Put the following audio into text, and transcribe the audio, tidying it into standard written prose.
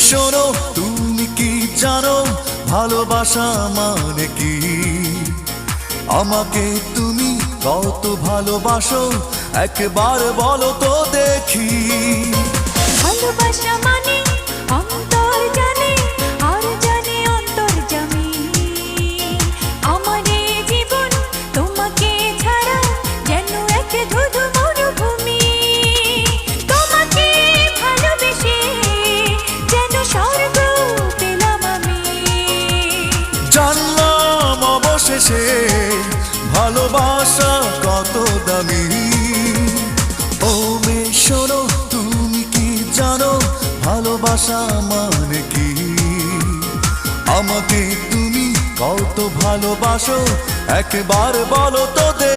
শোনো, তুমি কি জানো ভালোবাসা মানে কি? আমাকে তুমি কত ভালোবাসো একবার বলো তো দেখি। ভালোবাসা মানে অন্তর জানে, আর জানে অন্তর্যামী। আমার এই জীবন তোমাকে ছাড়া যেন এক ধুধু মরুভূমি। তোমাকে ভালোবেসে যেন স্বর্গ পেলাম আমি। জানলাম অবশেষে ভালোবাসা কত দামি। ও মেয়ে শোনো, তুমি কি জানো ভালোবাসা মানে কি? আমাকে তুমি কত ভালোবাসো একবার বলো তো দেখি।